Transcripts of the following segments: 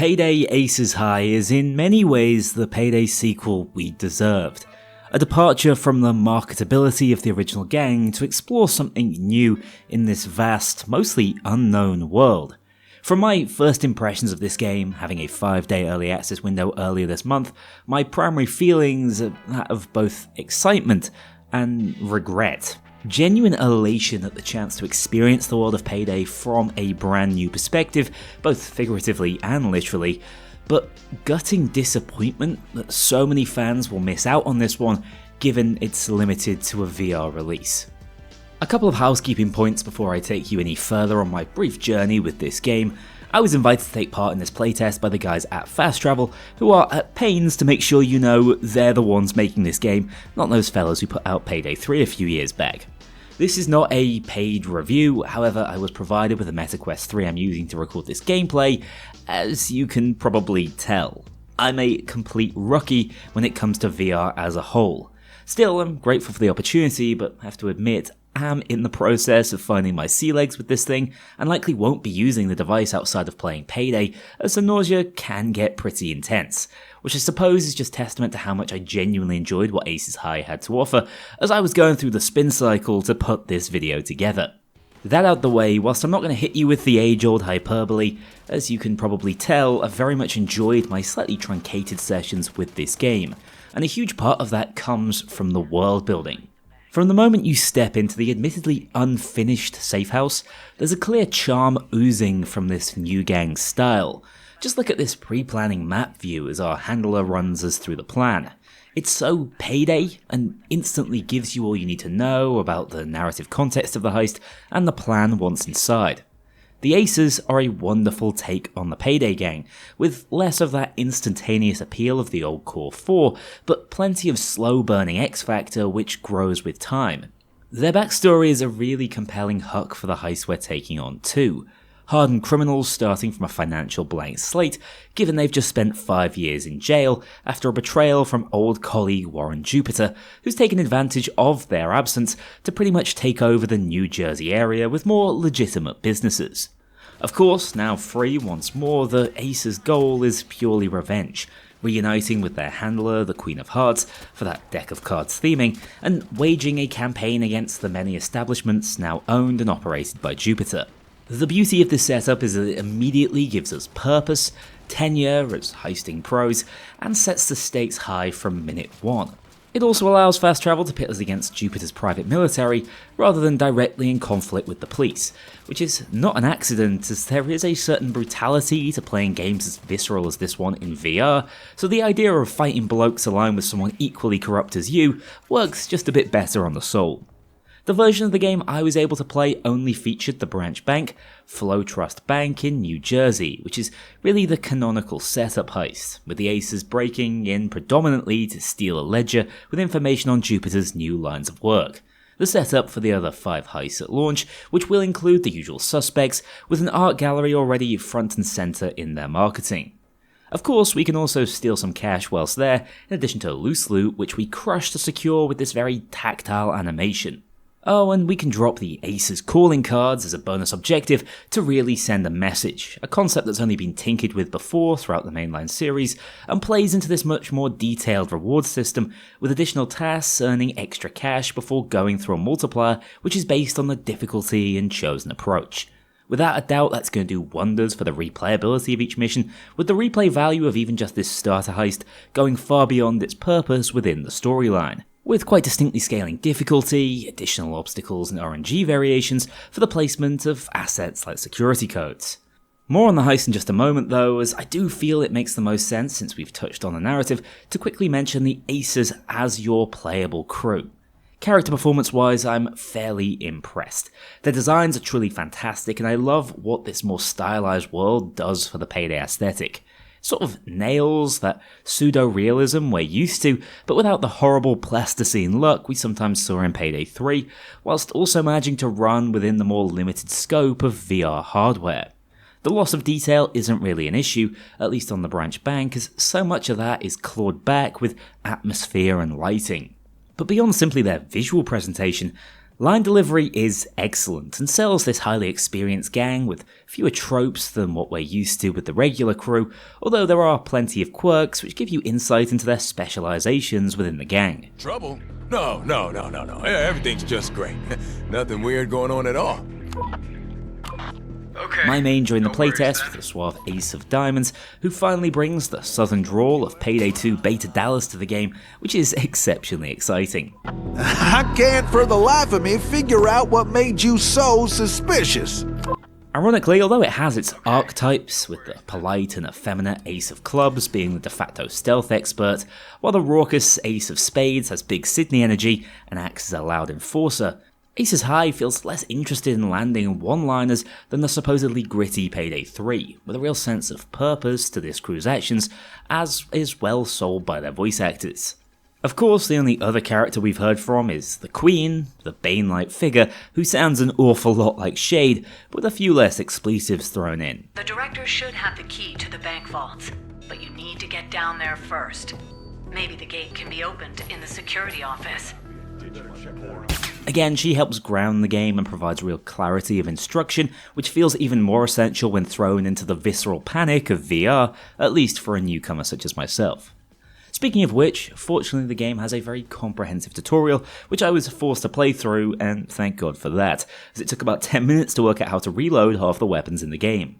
Payday Aces High is in many ways the Payday sequel we deserved. A departure from the marketability of the original gang to explore something new in this vast, mostly unknown world. From my first impressions of this game, having a 5-day early access window earlier this month, my primary feelings are that of both excitement and regret. Genuine elation at the chance to experience the world of Payday from a brand new perspective, both figuratively and literally, but gutting disappointment that so many fans will miss out on this one given it's limited to a VR release. A couple of housekeeping points before I take you any further on my brief journey with this game. I was invited to take part in this playtest by the guys at Fast Travel, who are at pains to make sure you know they're the ones making this game, not those fellas who put out Payday 3 a few years back. This is not a paid review, however I was provided with a MetaQuest 3 I'm using to record this gameplay, as you can probably tell. I'm a complete rookie when it comes to VR as a whole. Still, I'm grateful for the opportunity, but have to admit, I'm in the process of finding my sea legs with this thing, and likely won't be using the device outside of playing Payday, as the nausea can get pretty intense, which I suppose is just testament to how much I genuinely enjoyed what Aces High had to offer, as I was going through the spin cycle to put this video together. That out the way, whilst I'm not going to hit you with the age-old hyperbole, as you can probably tell, I've very much enjoyed my slightly truncated sessions with this game, and a huge part of that comes from the world building. From the moment you step into the admittedly unfinished safe house, there's a clear charm oozing from this new gang style. Just look at this pre-planning map view as our handler runs us through the plan. It's so Payday, and instantly gives you all you need to know about the narrative context of the heist and the plan once inside. The Aces are a wonderful take on the Payday gang, with less of that instantaneous appeal of the old Core 4, but plenty of slow-burning X-Factor which grows with time. Their backstory is a really compelling hook for the heist we're taking on too. Hardened criminals starting from a financial blank slate, given they've just spent 5 years in jail after a betrayal from old colleague Warren Jupiter, who's taken advantage of their absence to pretty much take over the New Jersey area with more legitimate businesses. Of course, now free once more, the Aces' goal is purely revenge, reuniting with their handler, the Queen of Hearts, for that deck of cards theming, and waging a campaign against the many establishments now owned and operated by Jupiter. The beauty of this setup is that it immediately gives us purpose, tenure as heisting pros, and sets the stakes high from minute one. It also allows Fast Travel to pit us against Jupiter's private military, rather than directly in conflict with the police, which is not an accident as there is a certain brutality to playing games as visceral as this one in VR, so the idea of fighting blokes aligned with someone equally corrupt as you works just a bit better on the soul. The version of the game I was able to play only featured the branch bank, Flow Trust Bank in New Jersey, which is really the canonical setup heist, with the Aces breaking in predominantly to steal a ledger with information on Jupiter's new lines of work. The setup for the other 5 heists at launch, which will include the usual suspects, with an art gallery already front and centre in their marketing. Of course, we can also steal some cash whilst there, in addition to loose loot, which we crush to secure with this very tactile animation. Oh, and we can drop the Aces calling cards as a bonus objective to really send a message, a concept that's only been tinkered with before throughout the mainline series, and plays into this much more detailed reward system, with additional tasks earning extra cash before going through a multiplier which is based on the difficulty and chosen approach. Without a doubt, that's going to do wonders for the replayability of each mission, with the replay value of even just this starter heist going far beyond its purpose within the storyline, with quite distinctly scaling difficulty, additional obstacles and RNG variations for the placement of assets like security codes. More on the heist in just a moment though, as I do feel it makes the most sense, since we've touched on the narrative, to quickly mention the Aces as your playable crew. Character performance wise, I'm fairly impressed. Their designs are truly fantastic, and I love what this more stylized world does for the Payday aesthetic. Sort of nails that pseudo-realism we're used to, but without the horrible plasticine look we sometimes saw in Payday 3, whilst also managing to run within the more limited scope of VR hardware. The loss of detail isn't really an issue, at least on the branch bank, as so much of that is clawed back with atmosphere and lighting. But beyond simply their visual presentation, Line delivery is excellent and sells this highly experienced gang with fewer tropes than what we're used to with the regular crew, although there are plenty of quirks which give you insight into their specializations within the gang. Trouble? No. Everything's just great. Nothing weird going on at all. Okay. My main joined the playtest with the suave ace of diamonds, who finally brings the southern drawl of Payday 2 Beta Dallas to the game, which is exceptionally exciting. I can't for the life of me figure out what made you so suspicious. Ironically, although it has its archetypes, with the polite and effeminate ace of clubs being the de facto stealth expert, while the raucous ace of spades has big Sydney energy and acts as a loud enforcer, Aces High feels less interested in landing one-liners than the supposedly gritty Payday 3, with a real sense of purpose to this crew's actions, as is well sold by their voice actors. Of course, the only other character we've heard from is the Queen, the Bane-like figure, who sounds an awful lot like Shade, with a few less expletives thrown in. The director should have the key to the bank vaults, but you need to get down there first. Maybe the gate can be opened in the security office. Again, she helps ground the game and provides real clarity of instruction, which feels even more essential when thrown into the visceral panic of VR, at least for a newcomer such as myself. Speaking of which, fortunately the game has a very comprehensive tutorial, which I was forced to play through, and thank God for that, as it took about 10 minutes to work out how to reload half the weapons in the game.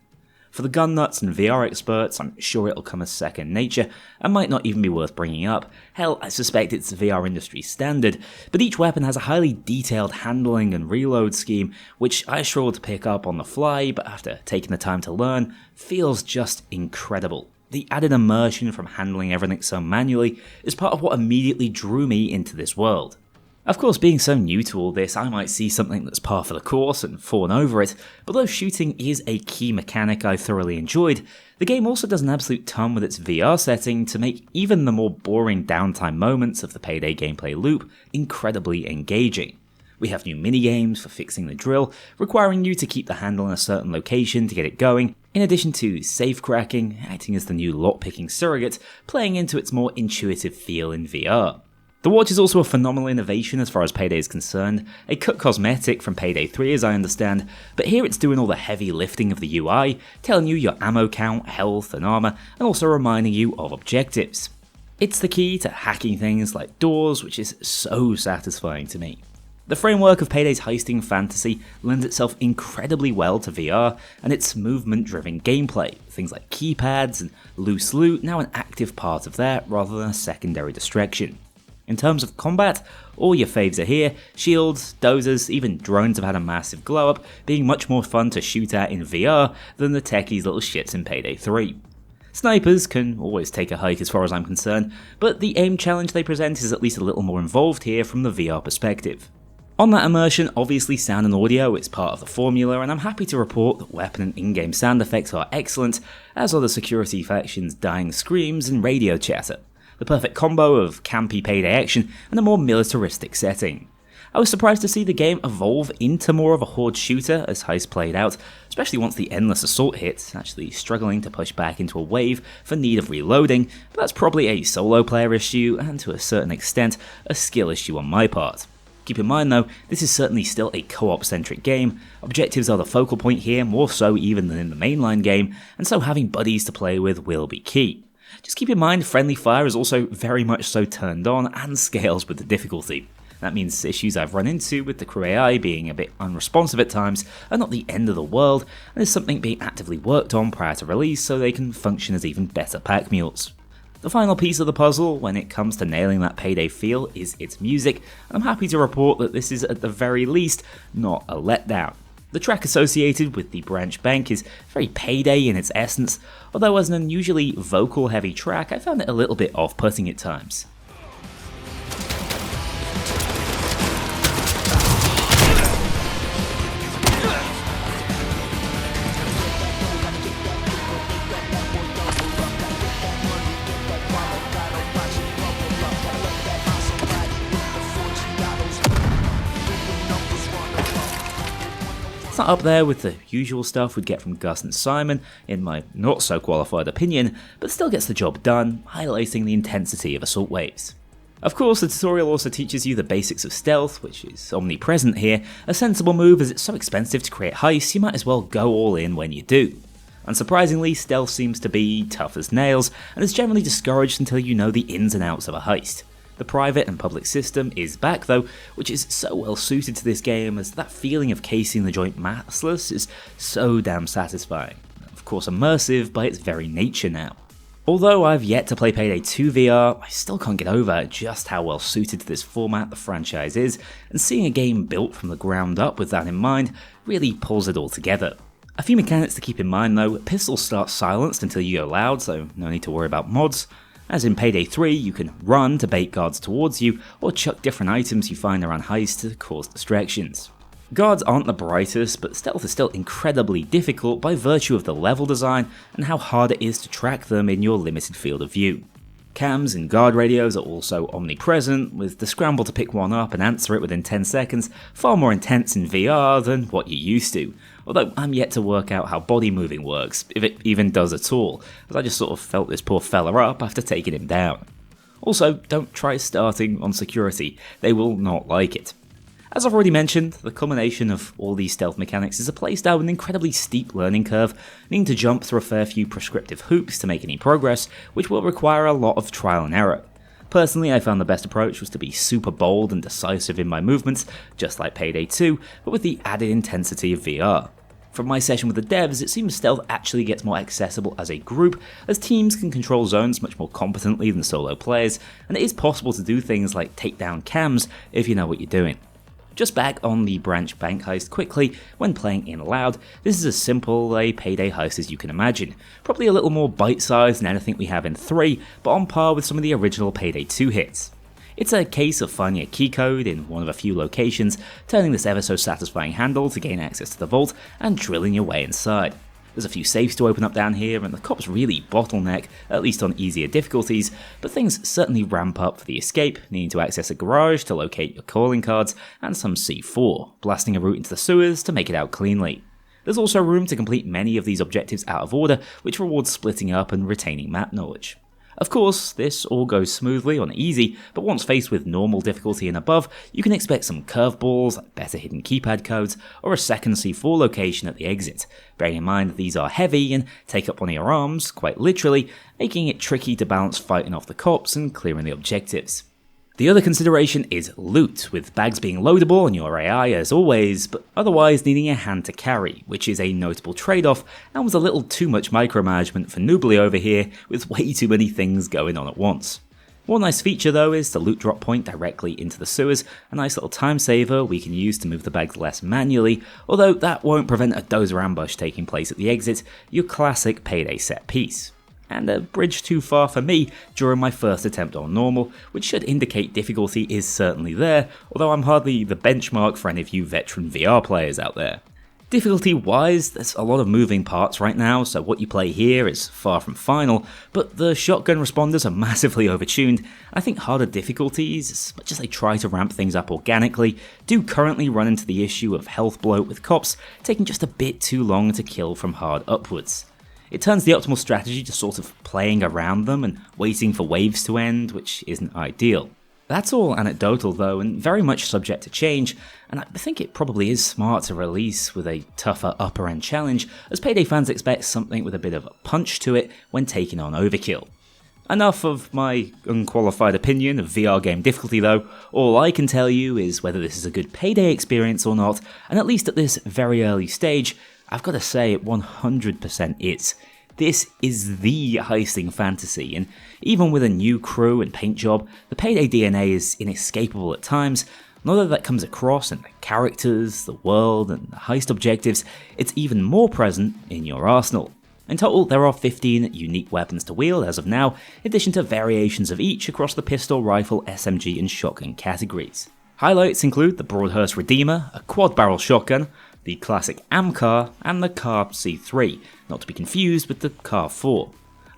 For the gun nuts and VR experts, I'm sure it'll come as second nature, and might not even be worth bringing up. Hell, I suspect it's VR industry standard, but each weapon has a highly detailed handling and reload scheme, which I struggled to pick up on the fly, but after taking the time to learn, feels just incredible. The added immersion from handling everything so manually is part of what immediately drew me into this world. Of course, being so new to all this, I might see something that's par for the course and fawn over it, but though shooting is a key mechanic I thoroughly enjoyed, the game also does an absolute ton with its VR setting to make even the more boring downtime moments of the Payday gameplay loop incredibly engaging. We have new minigames for fixing the drill, requiring you to keep the handle in a certain location to get it going, in addition to safe cracking, acting as the new lock-picking surrogate, playing into its more intuitive feel in VR. The watch is also a phenomenal innovation as far as Payday is concerned, a cut cosmetic from Payday 3 as I understand, but here it's doing all the heavy lifting of the UI, telling you your ammo count, health and armor, and also reminding you of objectives. It's the key to hacking things like doors, which is so satisfying to me. The framework of Payday's heisting fantasy lends itself incredibly well to VR, and its movement-driven gameplay, things like keypads and loose loot now an active part of that rather than a secondary distraction. In terms of combat, all your faves are here, shields, dozers, even drones have had a massive glow up, being much more fun to shoot at in VR than the techies little shits in Payday 3. Snipers can always take a hike as far as I'm concerned, but the aim challenge they present is at least a little more involved here from the VR perspective. On that immersion, obviously sound and audio is part of the formula, and I'm happy to report that weapon and in-game sound effects are excellent, as are the security faction's dying screams and radio chatter. The perfect combo of campy Payday action and a more militaristic setting. I was surprised to see the game evolve into more of a horde shooter as heist played out, especially once the endless assault hit, actually struggling to push back into a wave for need of reloading, but that's probably a solo player issue and to a certain extent a skill issue on my part. Keep in mind though, this is certainly still a co-op centric game, objectives are the focal point here more so even than in the mainline game, and so having buddies to play with will be key. Just keep in mind friendly fire is also very much so turned on and scales with the difficulty. That means issues I've run into with the crew AI being a bit unresponsive at times are not the end of the world, and is something being actively worked on prior to release so they can function as even better pack mules. The final piece of the puzzle when it comes to nailing that Payday feel is its music, and I'm happy to report that this is at the very least not a letdown. The track associated with the branch bank is very Payday in its essence, although as an unusually vocal heavy track I found it a little bit off-putting at times. Not up there with the usual stuff we'd get from Gus and Simon, in my not so qualified opinion, but still gets the job done, highlighting the intensity of assault waves. Of course, the tutorial also teaches you the basics of stealth, which is omnipresent here, a sensible move as it's so expensive to create heists you might as well go all in when you do. Unsurprisingly, stealth seems to be tough as nails, and is generally discouraged until you know the ins and outs of a heist. The private and public system is back though, which is so well suited to this game as that feeling of casing the joint massless is so damn satisfying. Of course immersive by its very nature now. Although I've yet to play Payday 2 VR, I still can't get over just how well suited to this format the franchise is, and seeing a game built from the ground up with that in mind really pulls it all together. A few mechanics to keep in mind though: pistols start silenced until you go loud, so no need to worry about mods. As in Payday 3, you can run to bait guards towards you, or chuck different items you find around heists to cause distractions. Guards aren't the brightest, but stealth is still incredibly difficult by virtue of the level design and how hard it is to track them in your limited field of view. Cams and guard radios are also omnipresent, with the scramble to pick one up and answer it within 10 seconds far more intense in VR than what you're used to, although I'm yet to work out how body moving works, if it even does at all, as I just sort of felt this poor fella up after taking him down. Also, don't try starting on security, they will not like it. As I've already mentioned, the culmination of all these stealth mechanics is a playstyle with an incredibly steep learning curve, needing to jump through a fair few prescriptive hoops to make any progress, which will require a lot of trial and error. Personally, I found the best approach was to be super bold and decisive in my movements, just like Payday 2, but with the added intensity of VR. From my session with the devs, it seems stealth actually gets more accessible as a group, as teams can control zones much more competently than solo players, and it is possible to do things like take down cams if you know what you're doing. Just back on the branch bank heist quickly, when playing in loud, this is as simple a Payday heist as you can imagine, probably a little more bite-sized than anything we have in 3, but on par with some of the original Payday 2 hits. It's a case of finding a key code in one of a few locations, turning this ever so satisfying handle to gain access to the vault, and drilling your way inside. There's a few safes to open up down here, and the cops really bottleneck, at least on easier difficulties, but things certainly ramp up for the escape, needing to access a garage to locate your calling cards, and some C4, blasting a route into the sewers to make it out cleanly. There's also room to complete many of these objectives out of order, which rewards splitting up and retaining map knowledge. Of course, this all goes smoothly on easy, but once faced with normal difficulty and above, you can expect some curveballs, like better hidden keypad codes, or a second C4 location at the exit, bearing in mind that these are heavy and take up one of your arms, quite literally, making it tricky to balance fighting off the cops and clearing the objectives. The other consideration is loot, with bags being loadable on your AI as always, but otherwise needing a hand to carry, which is a notable trade-off and was a little too much micromanagement for Kknowley over here, with way too many things going on at once. One nice feature though is the loot drop point directly into the sewers, a nice little time saver we can use to move the bags less manually, although that won't prevent a dozer ambush taking place at the exit, your classic Payday set piece. And a bridge too far for me during my first attempt on normal, which should indicate difficulty is certainly there, although I'm hardly the benchmark for any of you veteran VR players out there. Difficulty wise, there's a lot of moving parts right now, so what you play here is far from final, but the shotgun responders are massively overtuned. I think harder difficulties, as much as they try to ramp things up organically, do currently run into the issue of health bloat with cops taking just a bit too long to kill from hard upwards. It turns the optimal strategy to sort of playing around them and waiting for waves to end, which isn't ideal. That's all anecdotal though, and very much subject to change, and I think it probably is smart to release with a tougher upper end challenge, as Payday fans expect something with a bit of a punch to it when taking on overkill. Enough of my unqualified opinion of VR game difficulty though, all I can tell you is whether this is a good Payday experience or not, and at least at this very early stage, I've got to say it 100% is. This is the heisting fantasy, and even with a new crew and paint job, the Payday DNA is inescapable at times. And although that comes across in the characters, the world, and the heist objectives, it's even more present in your arsenal. In total, there are 15 unique weapons to wield as of now, in addition to variations of each across the pistol, rifle, SMG, and shotgun categories. Highlights include the Broadhurst Redeemer, a quad-barrel shotgun, the classic AMCAR, and the CAR C3, not to be confused with the CAR 4.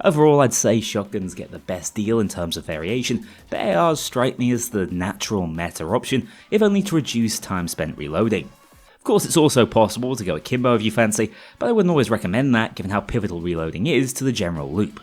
Overall, I'd say shotguns get the best deal in terms of variation, but ARs strike me as the natural meta option, if only to reduce time spent reloading. Of course, it's also possible to go akimbo if you fancy, but I wouldn't always recommend that given how pivotal reloading is to the general loop.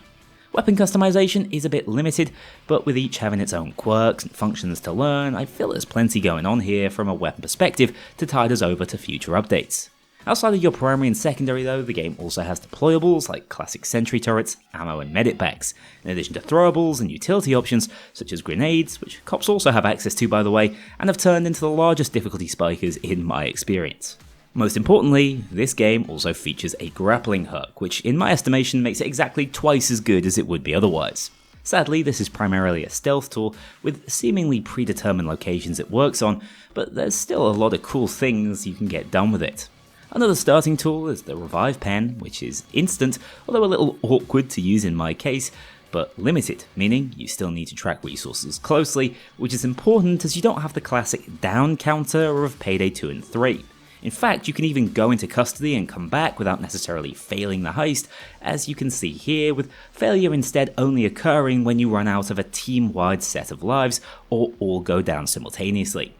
Weapon customization is a bit limited, but with each having its own quirks and functions to learn, I feel there's plenty going on here from a weapon perspective to tide us over to future updates. Outside of your primary and secondary though, the game also has deployables like classic sentry turrets, ammo and medic packs, in addition to throwables and utility options such as grenades, which cops also have access to by the way, and have turned into the largest difficulty spikers in my experience. Most importantly, this game also features a grappling hook, which in my estimation makes it exactly twice as good as it would be otherwise. Sadly, this is primarily a stealth tool with seemingly predetermined locations it works on, but there's still a lot of cool things you can get done with it. Another starting tool is the revive pen, which is instant, although a little awkward to use in my case, but limited, meaning you still need to track resources closely, which is important as you don't have the classic down counter of Payday 2 and 3. In fact, you can even go into custody and come back without necessarily failing the heist, as you can see here, with failure instead only occurring when you run out of a team-wide set of lives or all go down simultaneously.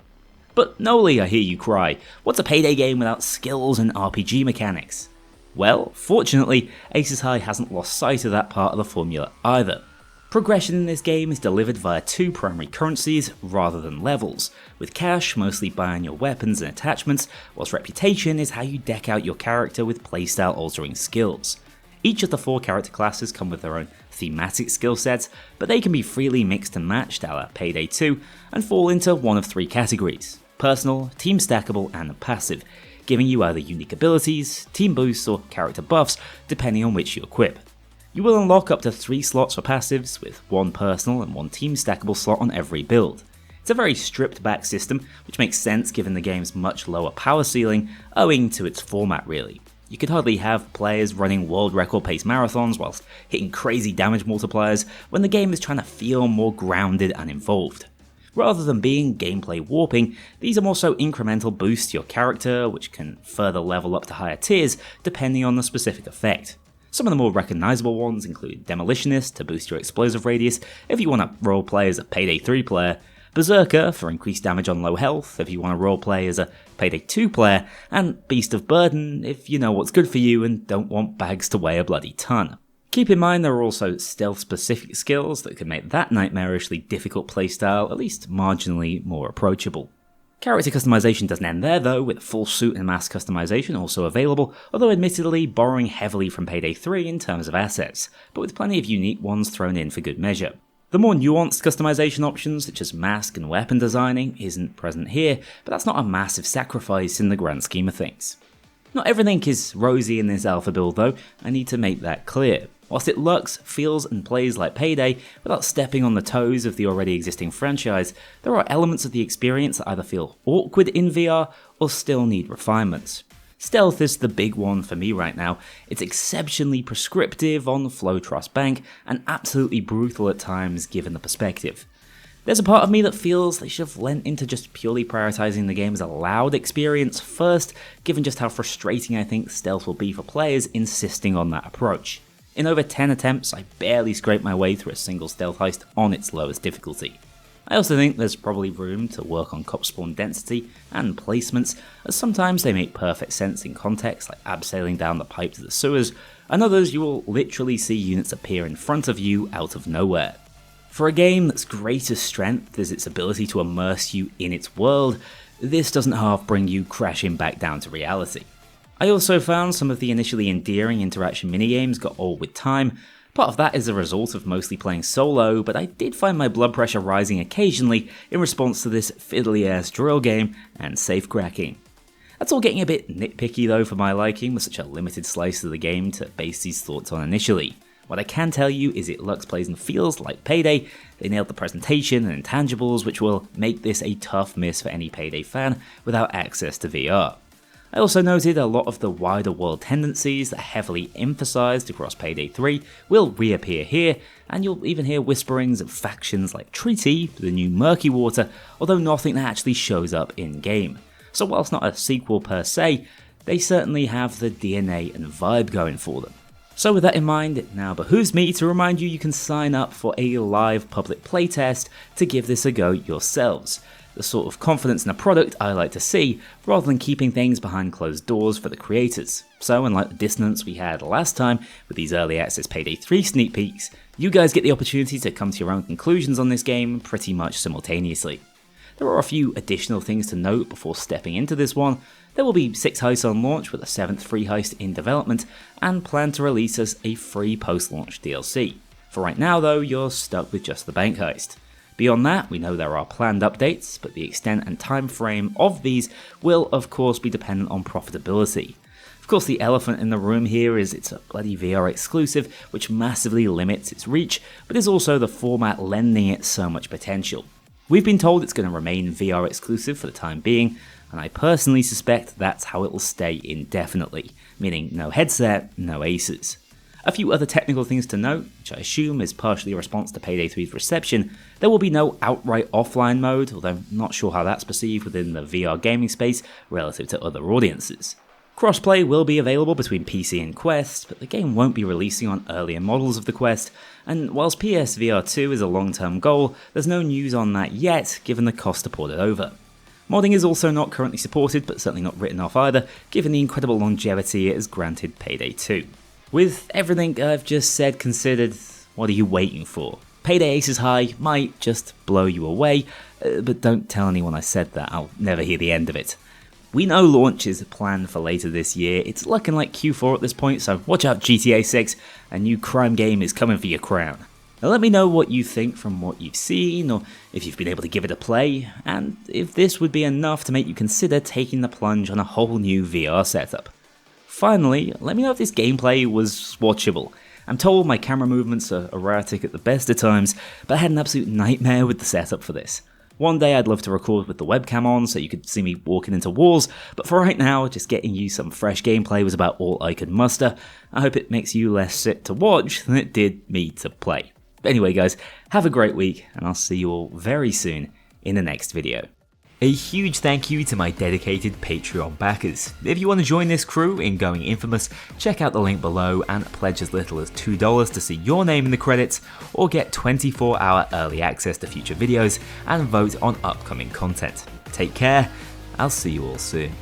But Kknowley, I hear you cry, what's a Payday game without skills and RPG mechanics? Well, fortunately, Aces High hasn't lost sight of that part of the formula either. Progression in this game is delivered via two primary currencies rather than levels, with cash mostly buying your weapons and attachments, whilst reputation is how you deck out your character with playstyle altering skills. Each of the four character classes come with their own thematic skill sets, but they can be freely mixed and matched a la Payday 2 and fall into one of three categories: personal, team stackable, and passive, giving you either unique abilities, team boosts, or character buffs depending on which you equip. You will unlock up to 3 slots for passives, with 1 personal and 1 team stackable slot on every build. It's a very stripped back system, which makes sense given the game's much lower power ceiling, owing to its format really. You could hardly have players running world record pace marathons whilst hitting crazy damage multipliers when the game is trying to feel more grounded and involved. Rather than being gameplay warping, these are more so incremental boosts to your character, which can further level up to higher tiers depending on the specific effect. Some of the more recognisable ones include Demolitionist to boost your explosive radius if you want to roleplay as a Payday 3 player, Berserker for increased damage on low health if you want to roleplay as a Payday 2 player, and Beast of Burden if you know what's good for you and don't want bags to weigh a bloody ton. Keep in mind there are also stealth-specific skills that can make that nightmarishly difficult playstyle at least marginally more approachable. Character customization doesn't end there though, with full suit and mask customization also available, although admittedly borrowing heavily from Payday 3 in terms of assets, but with plenty of unique ones thrown in for good measure. The more nuanced customization options, such as mask and weapon designing, isn't present here, but that's not a massive sacrifice in the grand scheme of things. Not everything is rosy in this alpha build though, I need to make that clear. Whilst it looks, feels and plays like Payday, without stepping on the toes of the already existing franchise, there are elements of the experience that either feel awkward in VR or still need refinements. Stealth is the big one for me right now. It's exceptionally prescriptive on the Flow Trust Bank and absolutely brutal at times given the perspective. There's a part of me that feels they should have lent into just purely prioritizing the game as a loud experience first, given just how frustrating I think stealth will be for players insisting on that approach. In over 10 attempts, I barely scraped my way through a single stealth heist on its lowest difficulty. I also think there's probably room to work on cop spawn density and placements, as sometimes they make perfect sense in context, like abseiling down the pipe to the sewers, and others you will literally see units appear in front of you out of nowhere. For a game that's greatest strength is its ability to immerse you in its world, this doesn't half bring you crashing back down to reality. I also found some of the initially endearing interaction minigames got old with time. Part of that is a result of mostly playing solo, but I did find my blood pressure rising occasionally in response to this fiddly ass drill game and safe cracking. That's all getting a bit nitpicky though for my liking with such a limited slice of the game to base these thoughts on initially. What I can tell you is it looks, plays and feels like Payday. They nailed the presentation and intangibles, which will make this a tough miss for any Payday fan without access to VR. I also noted a lot of the wider world tendencies that are heavily emphasised across Payday 3 will reappear here, and you'll even hear whisperings of factions like Treaty, the new Murky Water, although nothing that actually shows up in-game. So whilst not a sequel per se, they certainly have the DNA and vibe going for them. So with that in mind, it now behooves me to remind you can sign up for a live public playtest to give this a go yourselves. the sort of confidence in a product I like to see, rather than keeping things behind closed doors for the creators. So unlike the dissonance we had last time with these early access Payday 3 sneak peeks, you guys get the opportunity to come to your own conclusions on this game pretty much simultaneously. There are a few additional things to note before stepping into this one. There will be 6 heists on launch with a 7th free heist in development, and plan to release as a free post-launch DLC. For right now though, you're stuck with just the bank heist. Beyond that, we know there are planned updates, but the extent and time frame of these will of course be dependent on profitability. Of course, the elephant in the room here is it's a bloody VR exclusive, which massively limits its reach, but is also the format lending it so much potential. We've been told it's going to remain VR exclusive for the time being, and I personally suspect that's how it will stay indefinitely, meaning no headset, no aces. A few other technical things to note, which I assume is partially a response to Payday 3's reception. There will be no outright offline mode, although I'm not sure how that's perceived within the VR gaming space relative to other audiences. Crossplay will be available between PC and Quest, but the game won't be releasing on earlier models of the Quest, and whilst PSVR 2 is a long-term goal, there's no news on that yet, given the cost to port it over. Modding is also not currently supported, but certainly not written off either, given the incredible longevity it has granted Payday 2. With everything I've just said considered, what are you waiting for? Payday Aces High might just blow you away, but don't tell anyone I said that, I'll never hear the end of it. We know launch is planned for later this year, it's looking like Q4 at this point, so watch out GTA 6, a new crime game is coming for your crown. Now let me know what you think from what you've seen, or if you've been able to give it a play, and if this would be enough to make you consider taking the plunge on a whole new VR setup. Finally, let me know if this gameplay was watchable. I'm told my camera movements are erratic at the best of times, but I had an absolute nightmare with the setup for this. One day I'd love to record with the webcam on so you could see me walking into walls, but for right now, just getting you some fresh gameplay was about all I could muster. I hope it makes you less sick to watch than it did me to play. But anyway guys, have a great week, and I'll see you all very soon in the next video. A huge thank you to my dedicated Patreon backers. If you want to join this crew in going infamous, check out the link below and pledge as little as $2 to see your name in the credits, or get 24-hour early access to future videos and vote on upcoming content. Take care, I'll see you all soon.